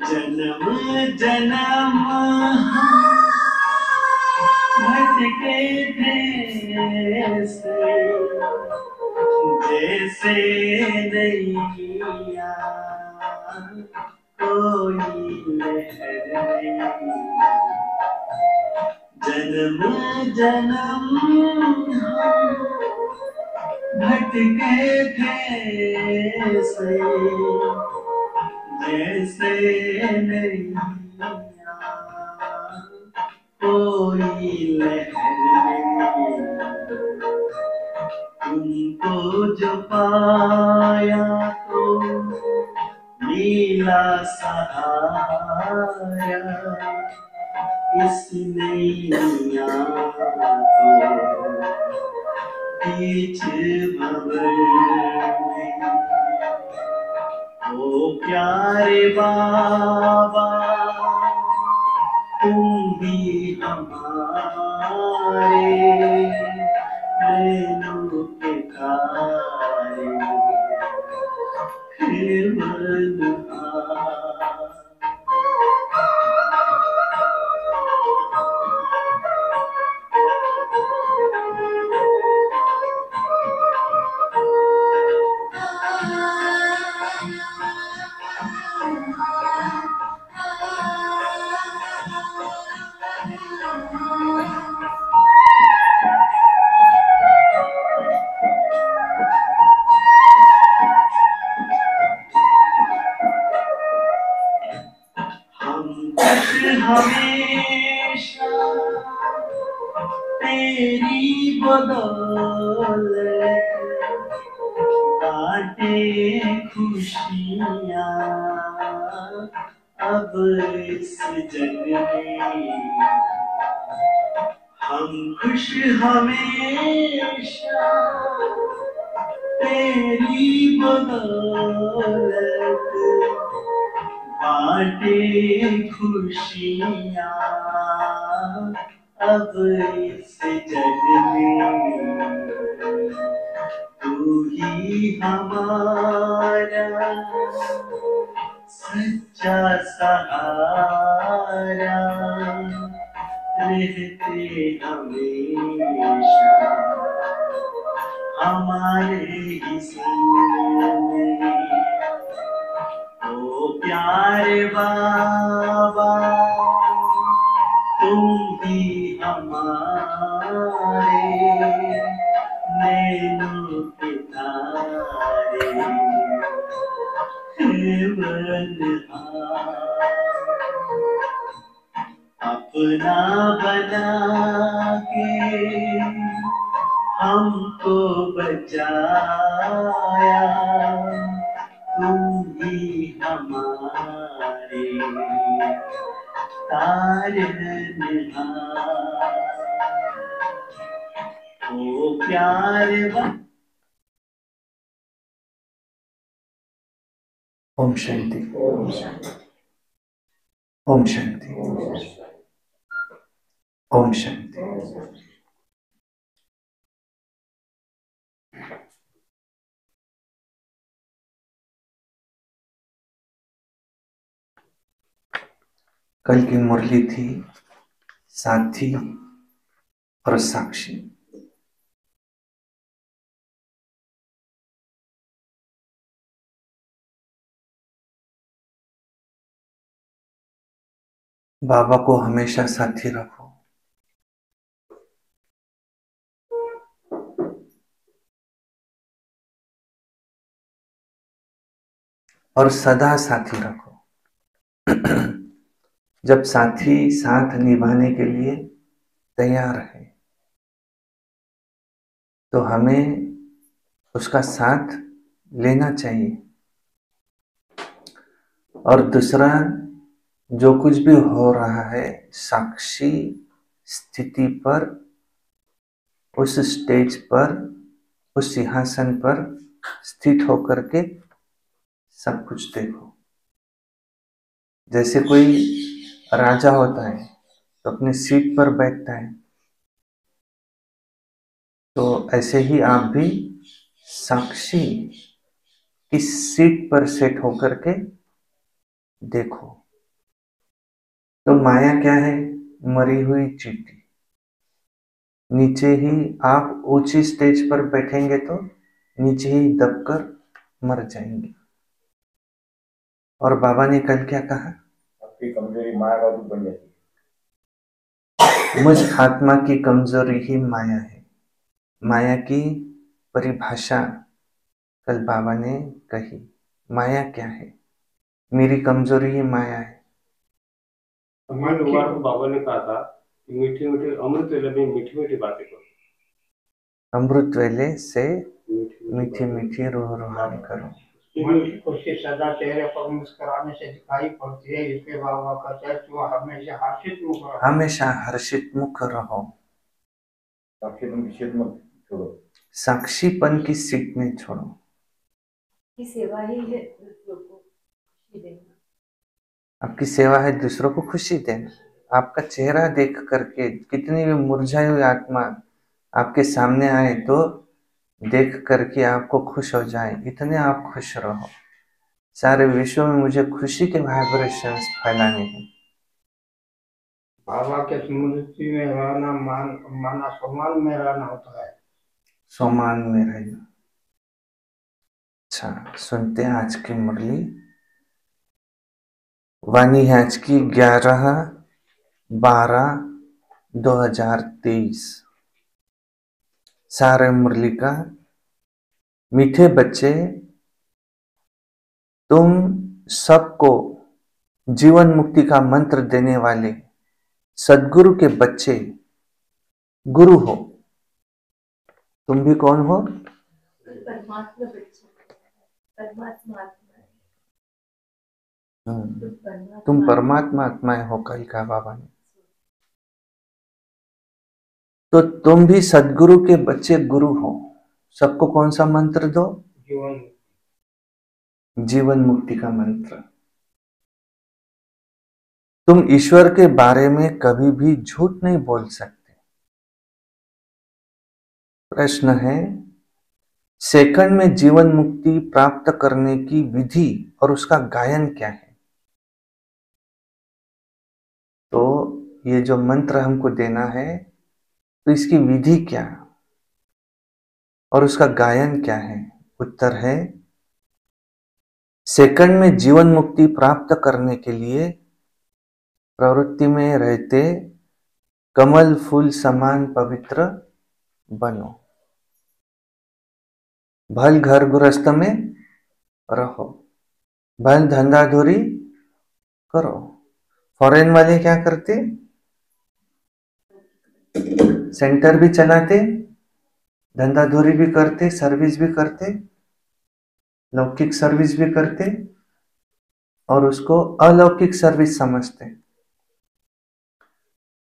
जन्म जन्म भटके थे जैसे नैया कोई लहर नहीं। जन्म जन्म भटके थे जैसे नैया कोई लहर नहीं। तुमको जो पाया तो नीला सहारा इस नैया को बीच भंवर में। ओ प्यारे बाबा तुम भी हमारे नैनों के तारे फिर मनहा। हमेशा तेरी बदौलत बाटे खुशियाँ अब इस जग में। हम खुश हमेशा तेरी बदौलत बाटे खुशियाँ अब इस जग में। तू ही हमारा सच्चा सहारा रहते हमेशा हमारे ही संग में। ओ प्यारे बाबा तुम भी हमारे नैनों के तारे अपना बना के हमको बचाया तुम ही हमारे तारनहार। ओ प्यारे ओम शांति। ओम शांति। ओम शांति। कल की मुरली थी साथी और साक्षी। बाबा को हमेशा साथी रखो। और सदा साथी रखो। जब साथी साथ निभाने के लिए तैयार है तो हमें उसका साथ लेना चाहिए। और दूसरा, जो कुछ भी हो रहा है साक्षी स्थिति पर, उस स्टेज पर, उस सिंहासन पर स्थित होकर के सब कुछ देखो। जैसे कोई राजा होता है तो अपनी सीट पर बैठता है। तो ऐसे ही आप भी साक्षी की सीट पर सेट होकर के देखो। तो माया क्या है? मरी हुई चींटी। नीचे ही आप ऊंची स्टेज पर बैठेंगे तो नीचे ही दबकर मर जाएंगे। और बाबा ने कल क्या कहा? आपकी कमजोरी माया का रूप बन जाती है। मुझ आत्मा की कमजोरी ही माया है। माया की परिभाषा कल बाबा ने कही। माया क्या है? मेरी कमजोरी ही माया है। हमारे बार तो बाबा ने कहा था कि मीठे मीठे अमृत वेले में मीठी मीठी बातें करो। अमृत वेले से मीठी मीठी मीठी रूह रूहानी करो। मन की खुशी सदा चेहरे पर मुस्कुराने से दिखाई पड़ती है, इसलिए बाबा कहते हैं तुम हमेशा हर्षित मुख रहो। हमेशा हर्षित मुख रहो। साक्षीपन की सीट में छोड़ो। की सेवा ही है दूसरों को खुशी देना। आपकी सेवा है दूसरों को खुशी देना। आपका चेहरा देख करके कितनी भी मुरझाई हुई आत्मा आपके सामने आए तो देख करके आपको खुश हो जाए, इतने आप खुश रहो। सारे विश्व में मुझे खुशी के वाइब्रेशंस फैलाने हैं। बाबा के स्मृति में रहना माना सम्मान में रहना होता है। सम्मान में रहना। अच्छा, सुनते हैं आज की मुरली। वाणी है आज की 11/12/2023। सारे मुरली का। मीठे बच्चे, तुम सबको जीवन मुक्ति का मंत्र देने वाले सदगुरु के बच्चे गुरु हो। तुम भी कौन हो? परमात्मा बच्चा, परमात्मा आत्मा है। तुम परमात्मा आत्माएं हो, कल कहा बाबा ने। तो तुम भी सदगुरु के बच्चे गुरु हो। सबको कौन सा मंत्र दो? जीवन मुक्ति का मंत्र। तुम ईश्वर के बारे में कभी भी झूठ नहीं बोल सकते। प्रश्न है, सेकंड में जीवन मुक्ति प्राप्त करने की विधि और उसका गायन क्या है? तो ये जो मंत्र हमको देना है, तो इसकी विधि क्या और उसका गायन क्या है? उत्तर है, सेकंड में जीवन मुक्ति प्राप्त करने के लिए प्रवृत्ति में रहते कमल फूल समान पवित्र बनो। भल घर गृहस्थ में रहो, भल धंधाधोरी करो। फॉरेन वाले क्या करते? सेंटर भी चलाते, धंधाधोरी भी करते, सर्विस भी करते, लौकिक सर्विस भी करते और उसको अलौकिक सर्विस समझते।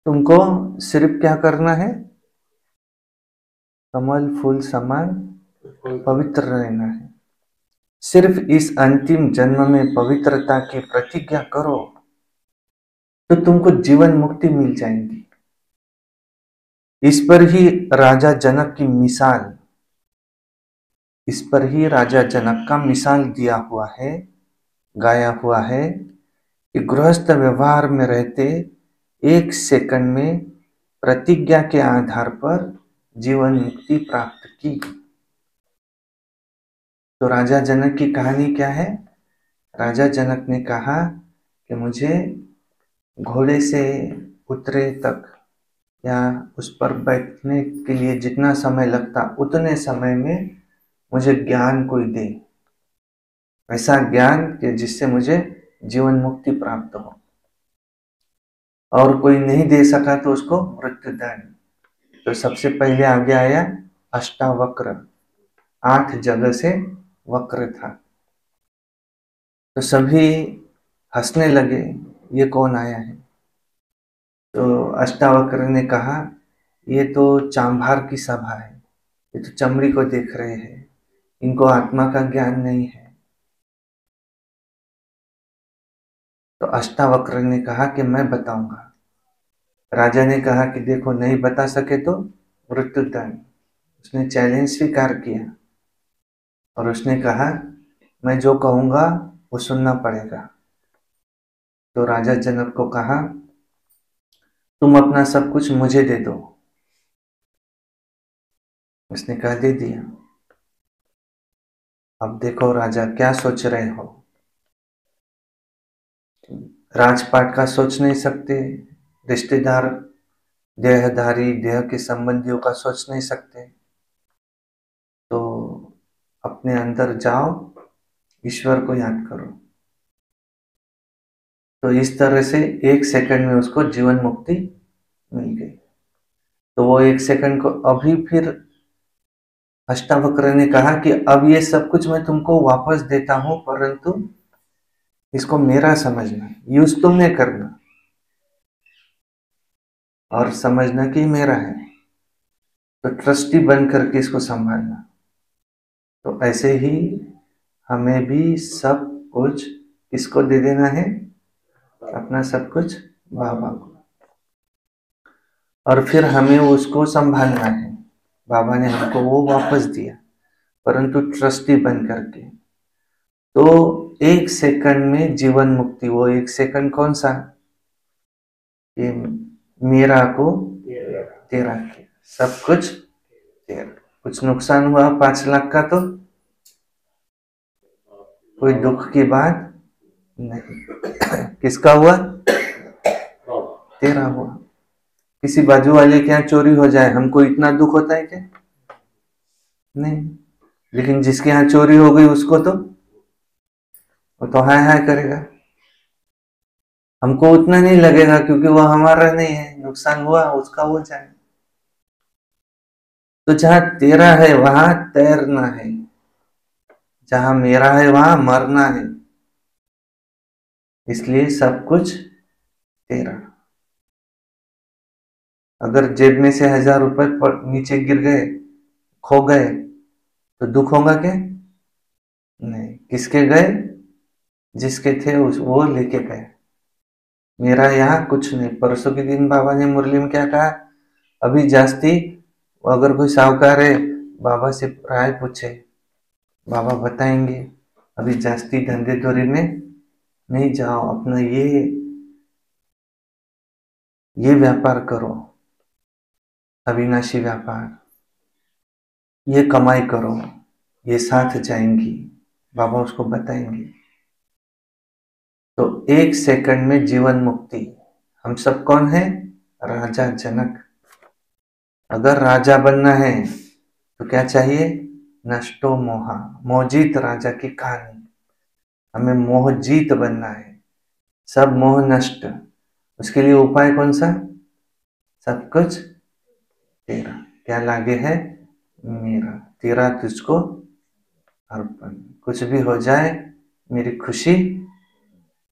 तुमको सिर्फ क्या करना है? कमल फूल समान पवित्र रहना है। सिर्फ इस अंतिम जन्म में पवित्रता की प्रतिज्ञा करो तो तुमको जीवन मुक्ति मिल जाएगी। इस पर ही राजा जनक की मिसाल, इस पर ही राजा जनक का मिसाल दिया हुआ है, गाया हुआ है कि गृहस्थ व्यवहार में रहते 1 सेकंड में प्रतिज्ञा के आधार पर जीवन मुक्ति प्राप्त की। तो राजा जनक की कहानी क्या है? राजा जनक ने कहा कि मुझे घोड़े से उतरे तक या उस पर बैठने के लिए जितना समय लगता उतने समय में मुझे ज्ञान कोई दे, ऐसा ज्ञान कि जिससे मुझे जीवन मुक्ति प्राप्त हो। और कोई नहीं दे सका तो उसको मृत्युदंड। तो सबसे पहले आगे आया अष्टावक्र, 8 जगह से वक्र था। तो सभी हंसने लगे, ये कौन आया है? तो अष्टावक्र ने कहा, ये तो चांभार की सभा है, ये तो चमड़ी को देख रहे हैं, इनको आत्मा का ज्ञान नहीं है। तो अष्टावक्र ने कहा कि मैं बताऊंगा। राजा ने कहा कि देखो नहीं बता सके तो मृत्युदंड। उसने चैलेंज स्वीकार किया और उसने कहा मैं जो कहूंगा वो सुनना पड़ेगा। तो राजा जनक को कहा तुम अपना सब कुछ मुझे दे दो। उसने कहा दे दिया। अब देखो राजा क्या सोच रहे हो, राजपाट का सोच नहीं सकते, रिश्तेदार देहधारी देह के संबंधियों का सोच नहीं सकते, तो अपने अंदर जाओ, ईश्वर को याद करो। तो इस तरह से 1 सेकंड में उसको जीवन मुक्ति मिल गई। तो वो 1 सेकंड को अभी फिर अष्टावक्र ने कहा कि अब ये सब कुछ मैं तुमको वापस देता हूं, परंतु इसको मेरा समझना, यूज तुमने करना और समझना कि मेरा है। तो ट्रस्टी बन करके इसको संभालना। तो ऐसे ही हमें भी सब कुछ किसको दे देना है, अपना सब कुछ बाबा को, और फिर हमें उसको संभालना है। बाबा ने हमको वो वापस दिया, परंतु ट्रस्टी बन करके। तो 1 सेकंड में जीवन मुक्ति। वो 1 सेकंड कौन सा, ये मेरा को तेरा किया, सब कुछ तेरा। कुछ नुकसान हुआ 5 लाख का तो कोई दुख की बात नहीं। किसका हुआ, तेरा हुआ। किसी बाजू वाले के यहाँ चोरी हो जाए, हमको इतना दुख होता है क्या, नहीं। लेकिन जिसके यहाँ चोरी हो गई उसको तो वो तो हाय हाय करेगा। हमको उतना नहीं लगेगा क्योंकि वो हमारा नहीं है, नुकसान हुआ उसका हो जाए। तो जहां तेरा है वहां तैरना है, जहां मेरा है वहां मरना है। इसलिए सब कुछ तेरा। अगर जेब में से 1000 रुपए नीचे गिर गए, खो गए, तो दुख होगा क्या, नहीं। किसके गए, जिसके थे वो लेके गए। मेरा यहाँ कुछ नहीं। परसों के दिन बाबा ने मुरली में क्या कहा, अभी जास्ती अगर कोई साहूकार है बाबा से राय पूछे, बाबा बताएंगे। अभी जास्ती धंधे धोरी में नहीं जाओ, अपना ये व्यापार करो, अविनाशी व्यापार, ये कमाई करो, ये साथ जाएंगी, बाबा उसको बताएंगे। तो 1 सेकंड में जीवन मुक्ति। हम सब कौन है, राजा जनक। अगर राजा बनना है तो क्या चाहिए, नष्टो मोहा, मोहजीत राजा की कहानी। हमें मोहजीत बनना है, सब मोह नष्ट। उसके लिए उपाय कौन सा, सब कुछ तेरा। क्या लागे है, मेरा, तेरा तुझको अर्पण। कुछ भी हो जाए मेरी खुशी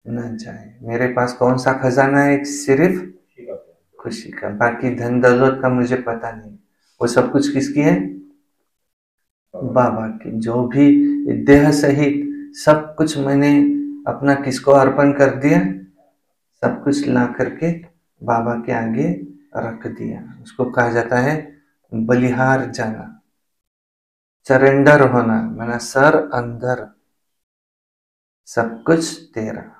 न जाए। मेरे पास कौन सा खजाना है, सिर्फ खुशी का। बाकी धन दौलत का मुझे पता नहीं, वो सब कुछ किसकी है, बाबा की। जो भी देह सहित सब कुछ मैंने अपना किसको अर्पण कर दिया, सब कुछ ला करके बाबा के आगे रख दिया। उसको कहा जाता है बलिहार जाना, सरेंडर होना, माना सर अंदर, सब कुछ तेरा।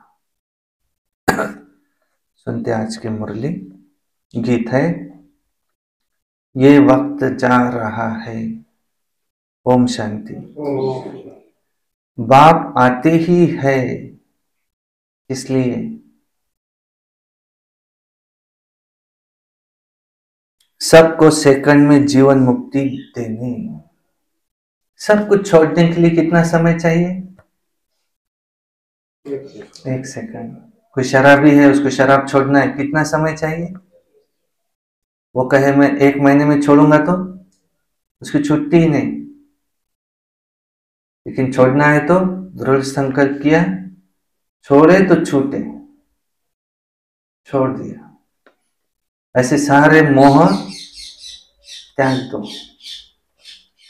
सुनते आज की मुरली। गीत है, ये वक्त जा रहा है। ओम शांति। बाप आते ही है, इसलिए सबको सेकंड में जीवन मुक्ति देने। सब कुछ छोड़ने के लिए कितना समय चाहिए, 1 सेकंड। कोई शराबी है, उसको शराब छोड़ना है, कितना समय चाहिए। वो कहे मैं 1 महीने में छोड़ूंगा तो उसकी छुट्टी ही नहीं। लेकिन छोड़ना है तो दृढ़ संकल्प किया, छोड़े तो छूटे, छोड़ दिया। ऐसे सारे मोह त्याग दो।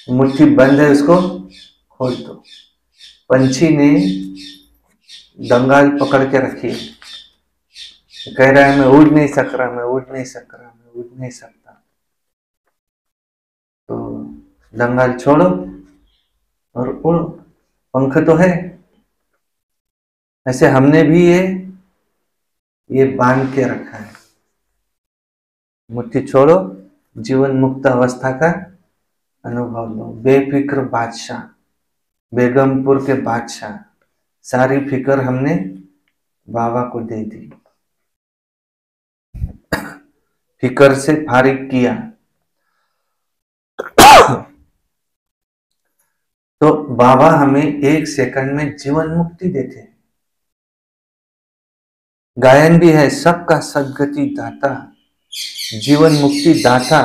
मुट्ठी बंद है, उसको खोल दो। पंछी ने दंगाल पकड़ के रखी, कह रहा है मैं उड़ नहीं सक रहा, मैं उड़ नहीं सक रहा, मैं उड़ नहीं सकता। तो दंगाल छोड़ो और उड़ो, पंख तो है। ऐसे हमने भी ये बांध के रखा है। मुट्ठी छोड़ो, जीवन मुक्त अवस्था का अनुभव लो। बेफिक्र बादशाह, बेगमपुर के बादशाह, सारी फिक्र हमने बाबा को दे दी, फिक्र से फारिग किया। तो बाबा हमें 1 सेकंड में जीवन मुक्ति देते हैं। गायन भी है, सबका सद्गति दाता, जीवन मुक्ति दाता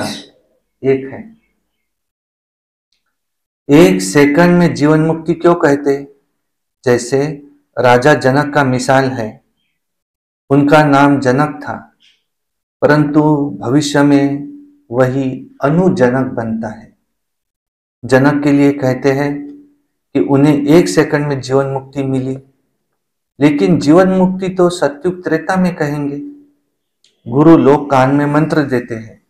एक है। 1 सेकंड में जीवन मुक्ति क्यों कहते? जैसे राजा जनक का मिसाल है। उनका नाम जनक था, परंतु भविष्य में वही अनुजनक बनता है। जनक के लिए कहते हैं कि उन्हें 1 सेकंड में जीवन मुक्ति मिली, लेकिन जीवन मुक्ति तो सत्युग त्रेता में कहेंगे। गुरु लोग कान में मंत्र देते हैं,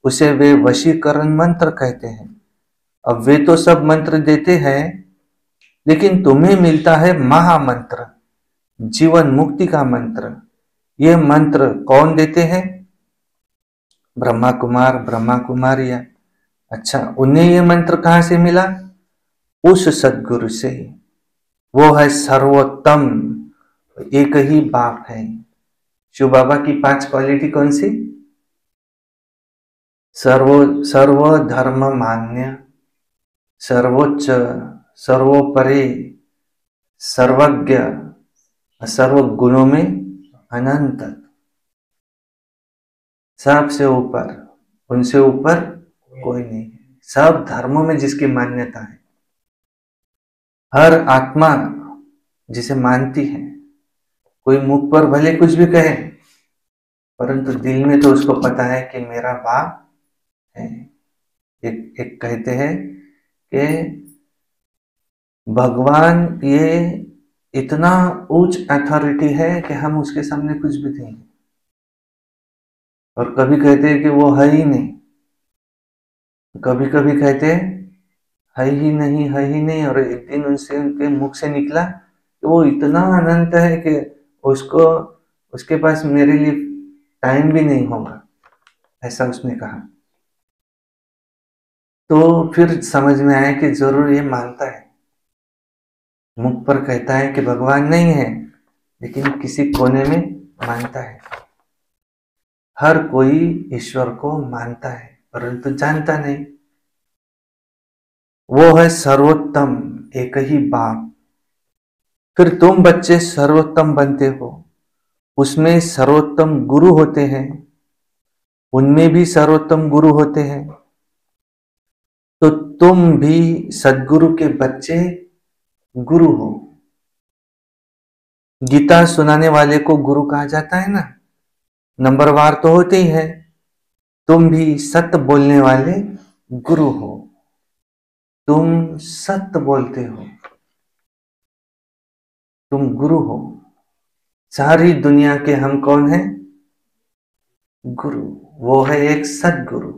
उसे वे वशीकरण मंत्र कहते हैं। अब वे तो सब मंत्र देते हैं, लेकिन तुम्हें मिलता है महामंत्र, जीवन मुक्ति का मंत्र। यह मंत्र कौन देते हैं? ब्रह्मा कुमार, ब्रह्मा कुमारियां। अच्छा, उन्हें यह मंत्र कहां से मिला? उस सद्गुरु से। वो है सर्वोत्तम, एक ही बाप है। शिव बाबा की 5 क्वालिटी कौन सी? सर्व धर्म मान्य, सर्वोच्च, सर्वोपरि, सर्वज्ञ, सर्व गुणों में अनंत, सबसे ऊपर, उनसे ऊपर कोई नहीं है। सब धर्मों में जिसकी मान्यता है, हर आत्मा जिसे मानती है। कोई मुख पर भले कुछ भी कहे, परंतु दिल में तो उसको पता है कि मेरा बाप है। एक कहते हैं कि भगवान ये इतना उच्च अथॉरिटी है कि हम उसके सामने कुछ भी नहीं। और कभी कहते हैं कि वो है ही नहीं, कभी कभी कहते हैं है ही नहीं, है ही नहीं। और एक दिन उनके मुख से निकला कि वो इतना अनंत है कि उसके पास मेरे लिए टाइम भी नहीं होगा, ऐसा उसने कहा। तो फिर समझ में आया कि जरूर ये मानता है। मुख पर कहता है कि भगवान नहीं है, लेकिन किसी कोने में मानता है। हर कोई ईश्वर को मानता है, परंतु जानता नहीं। वो है सर्वोत्तम, एक ही बाप। फिर तुम बच्चे सर्वोत्तम बनते हो, उसमें सर्वोत्तम गुरु होते हैं, उनमें भी सर्वोत्तम गुरु होते हैं। तो तुम भी सद्गुरु के बच्चे गुरु हो। गीता सुनाने वाले को गुरु कहा जाता है ना, नंबरवार तो होते ही है। तुम भी सत्य बोलने वाले गुरु हो, तुम सत्य बोलते हो, तुम गुरु हो। सारी दुनिया के हम कौन हैं? गुरु। वो है एक सद्गुरु।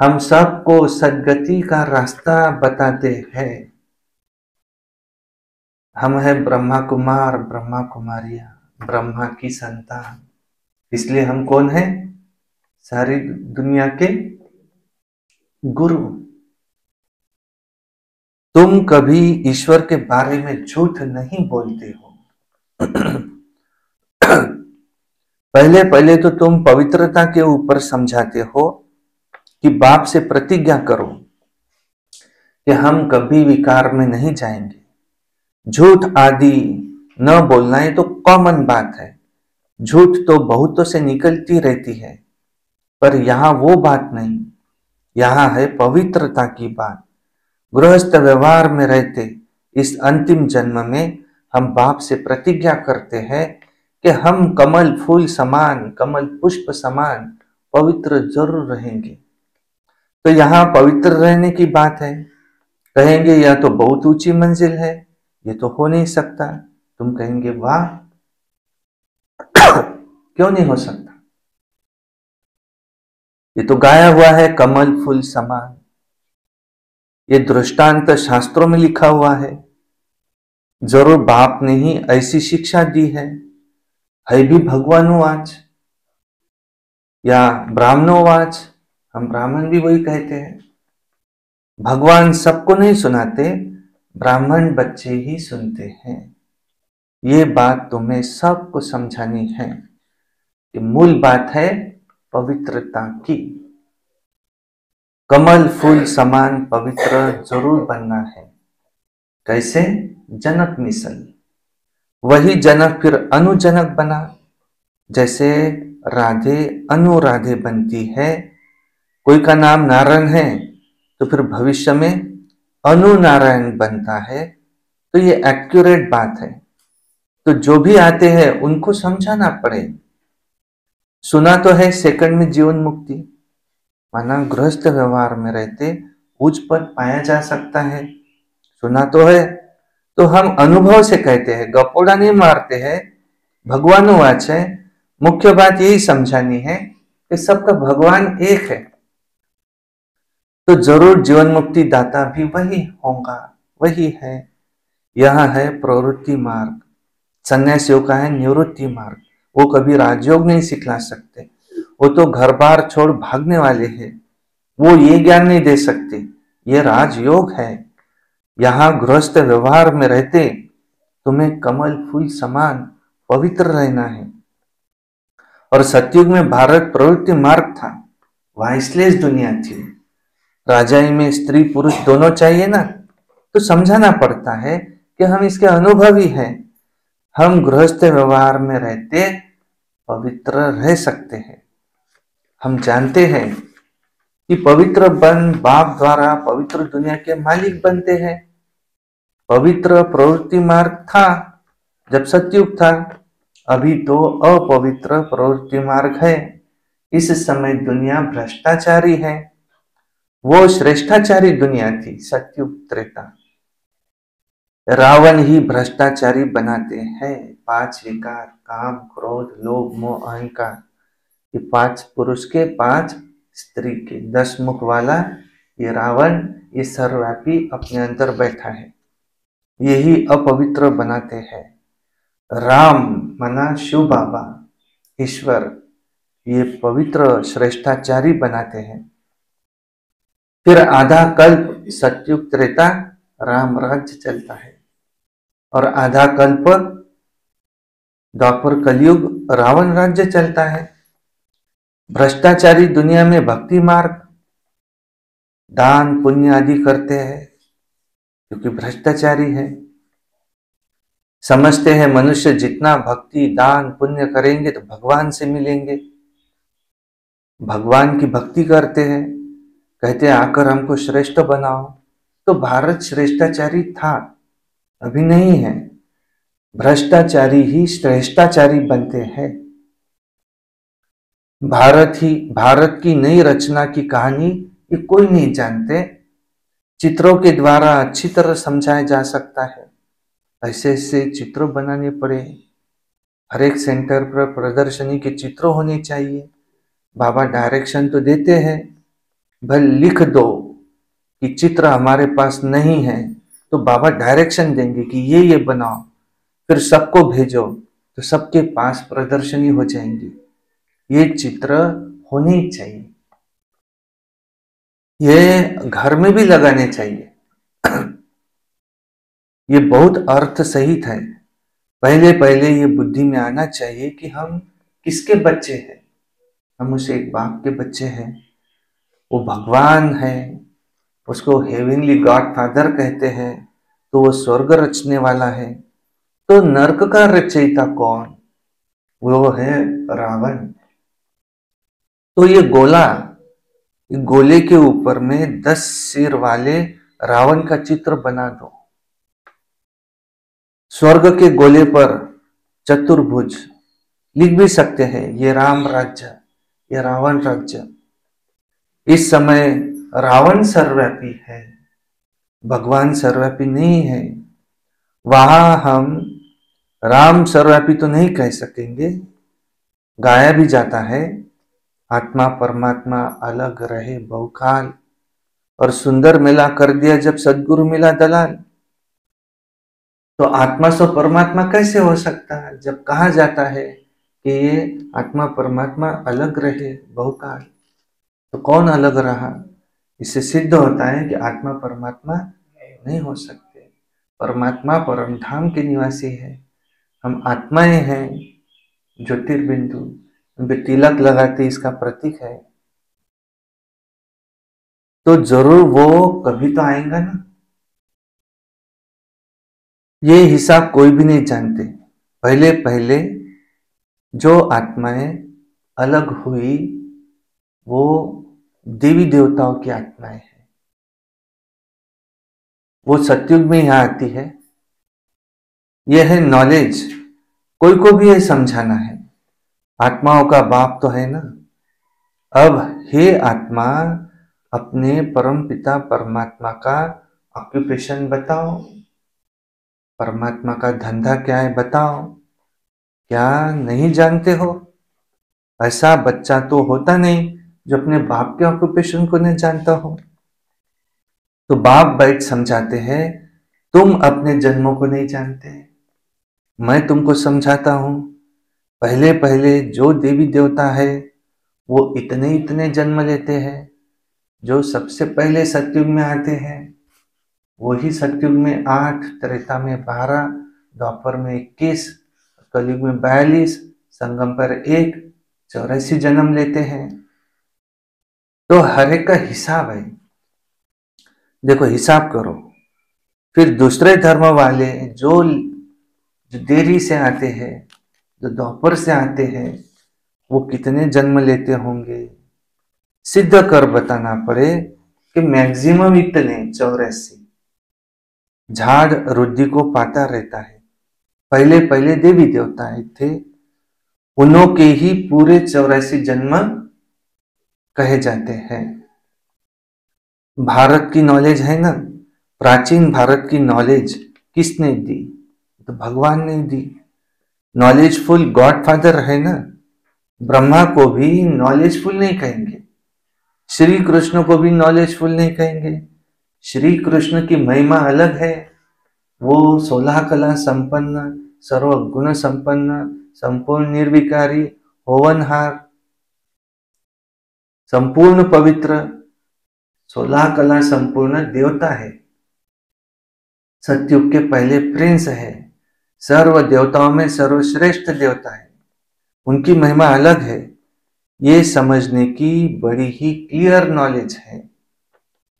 हम सबको सद्गति का रास्ता बताते हैं। हम है ब्रह्मा कुमार, ब्रह्मा कुमारियां, ब्रह्मा की संतान। इसलिए हम कौन है? सारी दुनिया के गुरु। तुम कभी ईश्वर के बारे में झूठ नहीं बोलते हो। पहले पहले तो तुम पवित्रता के ऊपर समझाते हो कि बाप से प्रतिज्ञा करो कि हम कभी विकार में नहीं जाएंगे। झूठ आदि न बोलना, ये तो कॉमन बात है। झूठ तो बहुतों से निकलती रहती है, पर यहां वो बात नहीं। यहां है पवित्रता की बात। गृहस्थ व्यवहार में रहते इस अंतिम जन्म में हम बाप से प्रतिज्ञा करते हैं कि हम कमल फूल समान, कमल पुष्प समान पवित्र जरूर रहेंगे। तो यहां पवित्र रहने की बात है। कहेंगे यह तो बहुत ऊंची मंजिल है, ये तो हो नहीं सकता। तुम कहेंगे वाह, क्यों नहीं हो सकता? ये तो गाया हुआ है, कमल फूल समान। ये दृष्टांत शास्त्रों में लिखा हुआ है। जरूर बाप ने ही ऐसी शिक्षा दी है भी भगवानुवाच या ब्राह्मणोवाच। हम ब्राह्मण भी वही कहते हैं। भगवान सबको नहीं सुनाते, ब्राह्मण बच्चे ही सुनते हैं। ये बात तुम्हें सबको समझानी है कि मूल बात है पवित्रता की। कमल फूल समान पवित्र जरूर बनना है। कैसे? जनक मिसल। वही जनक फिर अनुजनक बना। जैसे राधे अनुराधे बनती है, कोई का नाम नारायण है तो फिर भविष्य में अनु नारायण बनता है। तो ये एक्यूरेट बात है। तो जो भी आते हैं उनको समझाना पड़े। सुना तो है सेकंड में जीवन मुक्ति, माना गृहस्थ व्यवहार में रहते उच्च पद पाया जा सकता है। सुना तो है, तो हम अनुभव से कहते हैं, गपोड़ा नहीं मारते हैं। भगवानुवाच है। मुख्य बात यही समझानी है कि सबका भगवान एक है, तो जरूर जीवन मुक्ति दाता भी वही होगा, वही है। यह है प्रवृत्ति मार्ग। सन्यासियों का है निवृत्ति मार्ग। वो कभी राजयोग नहीं सिखला सकते, वो तो घर बार छोड़ भागने वाले हैं। वो ये ज्ञान नहीं दे सकते, ये राजयोग है। यहां गृहस्थ व्यवहार में रहते तुम्हें कमल फूल समान पवित्र रहना है। और सतयुग में भारत प्रवृत्ति मार्ग था, वाइसलेस दुनिया थी। राजाई में स्त्री पुरुष दोनों चाहिए ना, तो समझाना पड़ता है कि हम इसके अनुभवी हैं। हम गृहस्थ व्यवहार में रहते पवित्र रह सकते हैं। हम जानते हैं कि पवित्र बन बाप द्वारा पवित्र दुनिया के मालिक बनते हैं। पवित्र प्रवृत्ति मार्ग था जब सतयुग था, अभी तो अपवित्र प्रवृत्ति मार्ग है। इस समय दुनिया भ्रष्टाचारी है। वो श्रेष्ठाचारी दुनिया थी सतयुग त्रेता। रावण ही भ्रष्टाचारी बनाते हैं। 5 विकार, काम क्रोध लोभ मोह अहंकार, ये 5 पुरुष के 5 स्त्री के 10 मुख वाला ये रावण, ये सर्वव्यापी अपने अंदर बैठा है। यही अपवित्र बनाते हैं। राम माना शिव बाबा ईश्वर, ये पवित्र श्रेष्ठाचारी बनाते हैं। फिर आधा कल्प सतयुग त्रेता राम राज्य चलता है, और आधा कल्प द्वापर कलयुग रावण राज्य चलता है। भ्रष्टाचारी दुनिया में भक्ति मार्ग, दान पुण्य आदि करते हैं क्योंकि भ्रष्टाचारी है। समझते हैं मनुष्य जितना भक्ति दान पुण्य करेंगे तो भगवान से मिलेंगे। भगवान की भक्ति करते हैं, कहते हैं आकर हमको श्रेष्ठ बनाओ। तो भारत श्रेष्ठाचारी था, अभी नहीं है। भ्रष्टाचारी ही श्रेष्ठाचारी बनते हैं। भारत की नई रचना की कहानी ये कोई नहीं जानते। चित्रों के द्वारा अच्छी तरह समझाया जा सकता है। ऐसे ऐसे चित्र बनाने पड़े। हर एक सेंटर पर प्रदर्शनी के चित्र होने चाहिए। बाबा डायरेक्शन तो देते हैं, भले लिख दो कि चित्र हमारे पास नहीं है, तो बाबा डायरेक्शन देंगे कि ये बनाओ, फिर सबको भेजो, तो सबके पास प्रदर्शनी हो जाएंगी। ये चित्र होने ही चाहिए। ये घर में भी लगाने चाहिए। ये बहुत अर्थ सहित है। पहले ये बुद्धि में आना चाहिए कि हम किसके बच्चे हैं। हम उसे एक बाप के बच्चे हैं। वो भगवान है, उसको हेवनली गॉड फादर कहते हैं, तो वो स्वर्ग रचने वाला है। तो नरक का रचयिता कौन? वो है रावण। तो ये गोले के ऊपर में 10 सिर वाले रावण का चित्र बना दो। स्वर्ग के गोले पर चतुर्भुज लिख भी सकते हैं, ये राम राज्य, ये रावण राज्य। इस समय रावण सर्वव्यापी है, भगवान सर्वव्यापी नहीं है। वहां हम राम सर्वव्यापी तो नहीं कह सकेंगे, गाया भी जाता है, आत्मा परमात्मा अलग रहे बहुकाल, और सुंदर मेला कर दिया जब सदगुरु मिला दलाल। तो आत्मा से परमात्मा कैसे हो सकता है जब कहा जाता है कि ये आत्मा परमात्मा अलग रहे बहुकाल? तो कौन अलग रहा? इससे सिद्ध होता है कि आत्मा परमात्मा नहीं हो सकते। परमात्मा परम धाम के निवासी है, हम आत्माएं हैं। ज्योतिर्बिंदु उन पे तिलक लगाते इसका प्रतीक है। तो जरूर वो कभी तो आएगा ना। ये हिसाब कोई भी नहीं जानते। पहले पहले जो आत्माएं अलग हुई वो देवी देवताओं की आत्माएं हैं। वो सतयुग में यहां आती है। यह है नॉलेज। कोई को भी ये समझाना है, आत्माओं का बाप तो है ना। अब हे आत्मा, अपने परम पिता परमात्मा का ऑक्यूपेशन बताओ, परमात्मा का धंधा क्या है बताओ। क्या नहीं जानते हो? ऐसा बच्चा तो होता नहीं जो अपने बाप के ऑक्यूपेशन को नहीं जानता हो। तो बाप बैठ समझाते हैं, तुम अपने जन्मों को नहीं जानते, मैं तुमको समझाता हूं। पहले पहले जो देवी देवता है वो इतने इतने जन्म लेते हैं। जो सबसे पहले सतयुग में आते हैं वही सतयुग में 8, त्रेता में 12, द्वापर में 21, कलयुग में 42, संगम पर 1, 84 जन्म लेते हैं। तो हर एक का हिसाब है। देखो हिसाब करो। फिर दूसरे धर्म वाले जो देरी से आते हैं, जो द्वापर से आते हैं, वो कितने जन्म लेते होंगे? सिद्ध कर बताना पड़े कि मैक्सिमम इतने 84। झाड़ रुद्धि को पाता रहता है। पहले पहले देवी देवता थे, उन्हों के ही पूरे 84 जन्म कहे जाते हैं। भारत की नॉलेज है ना, प्राचीन भारत की नॉलेज किसने दी? तो भगवान ने दी। नॉलेजफुल गॉडफादर है ना। ब्रह्मा को भी नॉलेजफुल नहीं कहेंगे, श्री कृष्ण को भी नॉलेजफुल नहीं कहेंगे। श्री कृष्ण की महिमा अलग है। वो 16 कला संपन्न, सर्वगुण संपन्न, संपूर्ण निर्विकारी, होवनहार, संपूर्ण पवित्र, 16 कला संपूर्ण देवता है। सतयुग के पहले प्रिंस है, सर्व देवताओं में सर्वश्रेष्ठ देवता है। उनकी महिमा अलग है। ये समझने की बड़ी ही क्लियर नॉलेज है।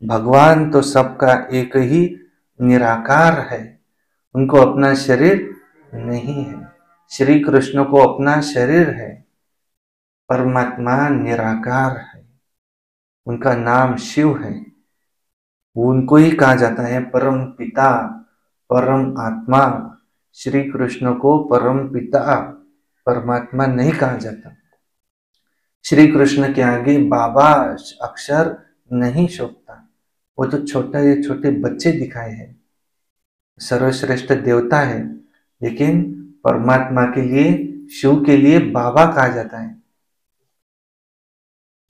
भगवान तो सबका एक ही निराकार है, उनको अपना शरीर नहीं है। श्री कृष्ण को अपना शरीर है। परमात्मा निराकार है, उनका नाम शिव है। उनको ही कहा जाता है परम पिता, परम आत्मा। श्री कृष्ण को परम पिता परमात्मा नहीं कहा जाता। श्री कृष्ण के आगे बाबा अक्षर नहीं शोभता। वो तो छोटे बच्चे दिखाए हैं। सर्वश्रेष्ठ देवता है, लेकिन परमात्मा के लिए, शिव के लिए बाबा कहा जाता है।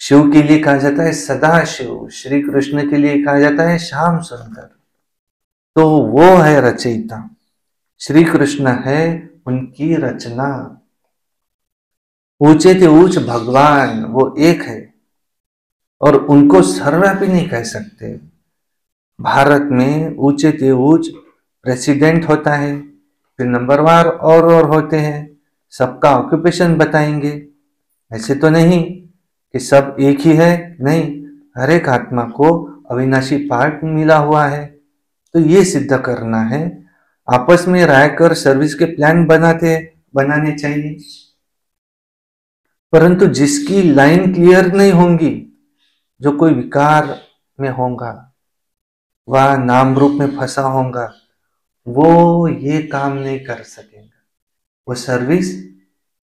शिव के लिए कहा जाता है सदा शिव। श्री कृष्ण के लिए कहा जाता है श्याम सुंदर। तो वो है रचयिता। श्री कृष्ण है उनकी रचना। ऊंचे थे ऊंच भगवान, वो एक है और उनको सर्वव्यापी नहीं कह सकते। भारत में ऊंचे थे ऊंच प्रेसिडेंट होता है, फिर नंबरवार और होते हैं, सबका ऑक्यूपेशन बताएंगे। ऐसे तो नहीं कि सब एक ही है, नहीं, हर एक आत्मा को अविनाशी पार्ट मिला हुआ है। तो ये सिद्ध करना है। आपस में राय कर सर्विस के प्लान बनाने चाहिए, परंतु जिसकी लाइन क्लियर नहीं होंगी, जो कोई विकार में होगा, वह नाम रूप में फंसा होगा, वो ये काम नहीं कर सकेगा, वो सर्विस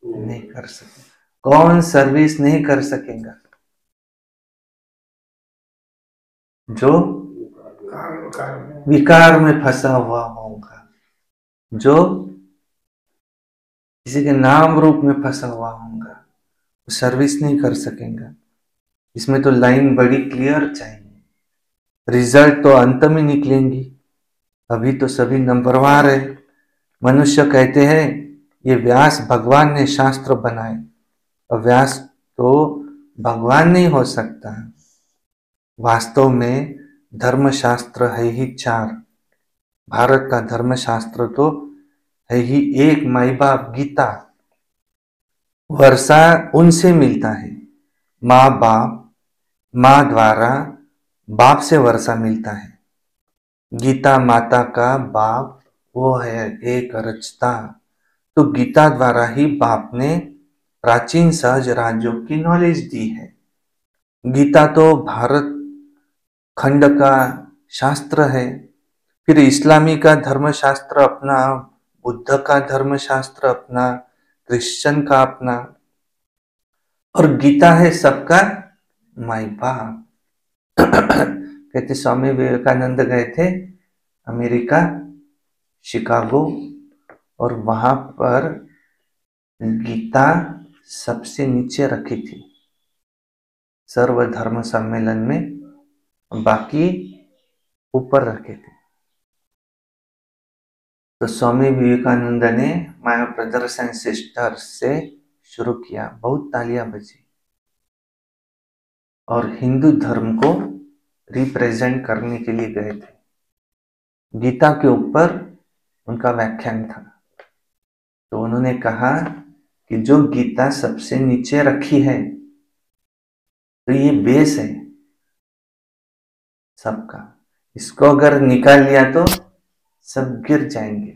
नहीं कर सकेगा। कौन सर्विस नहीं कर सकेगा? जो विकार में फंसा हुआ होगा, जो किसी के नाम रूप में फंसा हुआ होगा, सर्विस नहीं कर सकेगा। इसमें तो लाइन बड़ी क्लियर चाहिए, रिजल्ट तो अंत में निकलेंगी। अभी तो सभी नंबरवार है। मनुष्य कहते हैं ये व्यास भगवान ने शास्त्र बनाए, और व्यास तो भगवान नहीं हो सकता। वास्तव में धर्मशास्त्र है ही 4। भारत का धर्मशास्त्र तो है ही एक, माई बाप गीता। वर्षा उनसे मिलता है, माँ बाप, माँ द्वारा बाप से वर्षा मिलता है। गीता माता का बाप वो है एक रचता। तो गीता द्वारा ही बाप ने प्राचीन सहज राज्यों की नॉलेज दी है। गीता तो भारत खंड का शास्त्र है, फिर इस्लामी का धर्मशास्त्र अपना, बुद्ध का धर्मशास्त्र अपना, क्रिश्चियन का अपना, और गीता है सबका माई बाप। कहते स्वामी विवेकानंद गए थे अमेरिका, शिकागो, और वहां पर गीता सबसे नीचे रखी थी सर्वधर्म सम्मेलन में, बाकी ऊपर रखे थे। तो स्वामी विवेकानंद ने माय ब्रदर्स एंड सिस्टर्स से शुरू किया, बहुत तालियां बजी, और हिंदू धर्म को रिप्रेजेंट करने के लिए गए थे। गीता के ऊपर उनका व्याख्यान था। तो उन्होंने कहा कि जो गीता सबसे नीचे रखी है, तो ये बेस है सबका, इसको अगर निकाल लिया तो सब गिर जाएंगे।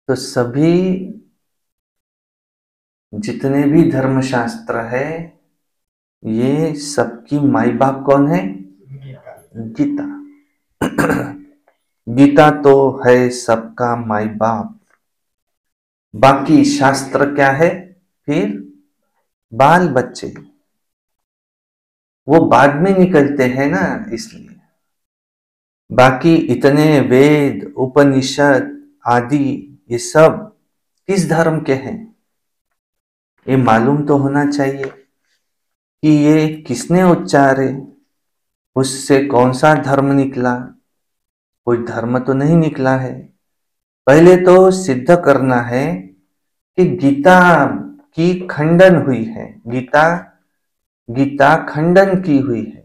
तो सभी जितने भी धर्मशास्त्र है, ये सबकी माई बाप कौन है? गीता। गीता तो है सबका माई बाप। बाकी शास्त्र क्या है? फिर बाल बच्चे, वो बाद में निकलते हैं ना, इसलिए। बाकी इतने वेद उपनिषद आदि ये सब किस धर्म के हैं, ये मालूम तो होना चाहिए कि ये किसने उच्चारे, उससे कौन सा धर्म निकला। कोई धर्म तो नहीं निकला है। पहले तो सिद्ध करना है कि गीता की खंडन हुई है, गीता खंडन की हुई है।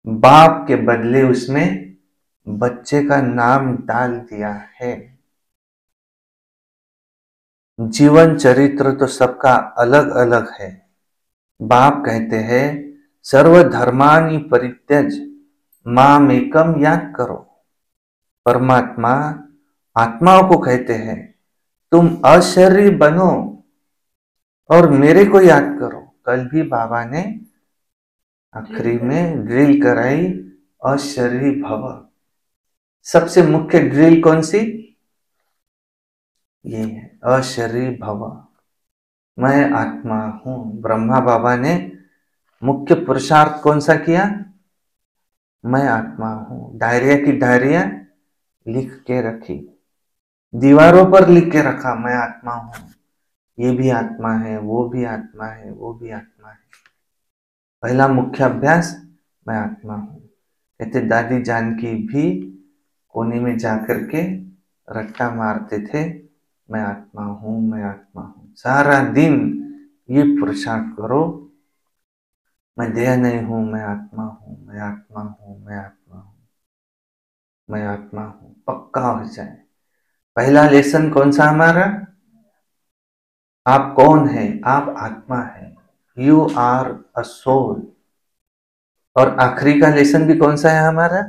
बाप के बदले उसमें बच्चे का नाम डाल दिया है। जीवन चरित्र तो सबका अलग अलग है। बाप कहते हैं सर्वधर्मानि परित्यज मामेकम याद करो। परमात्मा आत्माओं को कहते हैं तुम अशरीरी बनो और मेरे को याद करो। कल भी बाबा ने आखिरी में ड्रिल कराई, अशरीरी भव। सबसे मुख्य ड्रिल कौन सी? ये है, अशरीरी भव, मैं आत्मा हूं। ब्रह्मा बाबा ने मुख्य पुरुषार्थ कौन सा किया? मैं आत्मा हूं। डायरिया की डायरिया लिख के रखी, दीवारों पर लिख के रखा, मैं आत्मा हूं। ये भी आत्मा है, वो भी आत्मा है, वो भी आत्मा है। पहला मुख्य अभ्यास, मैं आत्मा हूं। कहते दादी जानकी भी कोने में जाकर के रट्टा मारते थे, मैं आत्मा हूं, मैं आत्मा हूं। सारा दिन ये पुरुषार्थ करो, मैं देह नहीं हूं, मैं आत्मा हूं, मैं आत्मा हूं, मैं आत्मा हूं, मैं आत्मा हूं। पक्का हो जाए। पहला लेसन कौन सा हमारा? आप कौन है? आप आत्मा है, यू आर अ सोल। और आखिरी का लेसन भी कौन सा है हमारा?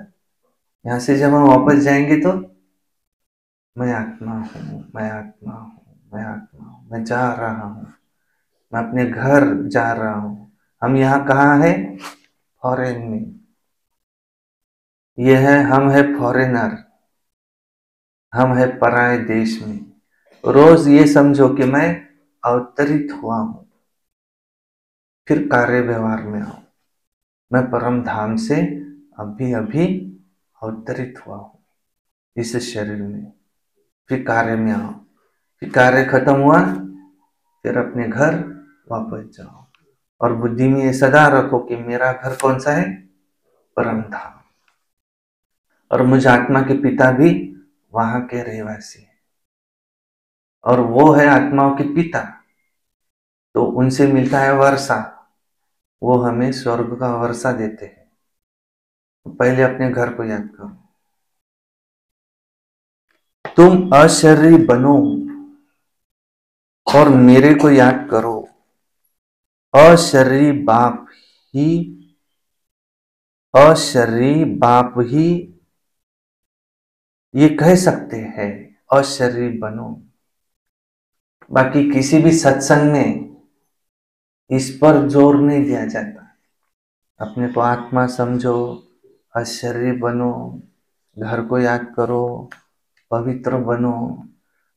यहां से जब हम वापस जाएंगे तो मैं आत्मा हूं, मैं आत्मा हूं, मैं आत्मा हूं, मैं जा रहा हूं, मैं अपने घर जा रहा हूं। हम यहाँ कहाँ है? फॉरेन में। ये है, हम है फॉरेनर, हम है पराये देश में। रोज ये समझो कि मैं अवतरित हुआ हूं, फिर कार्य व्यवहार में आओ। मैं परम धाम से अभी अभी अवतरित हुआ हूं इस शरीर में, फिर कार्य में आओ। फिर कार्य खत्म हुआ, फिर अपने घर वापस जाओ। और बुद्धि में ये सदा रखो कि मेरा घर कौन सा है? परम धाम। और मुझ आत्मा के पिता भी वहां के रहवासी हैं, और वो है आत्माओं के पिता, तो उनसे मिलता है वर्षा, वो हमें स्वर्ग का वर्षा देते हैं। तो पहले अपने घर को याद करो। तुम अशरीरी बनो और मेरे को याद करो। अशरीरी बाप ही ये कह सकते हैं अशरीरी बनो। बाकी किसी भी सत्संग में इस पर जोर नहीं दिया जाता। अपने को आत्मा समझो, अशरीरी बनो, घर को याद करो, पवित्र बनो।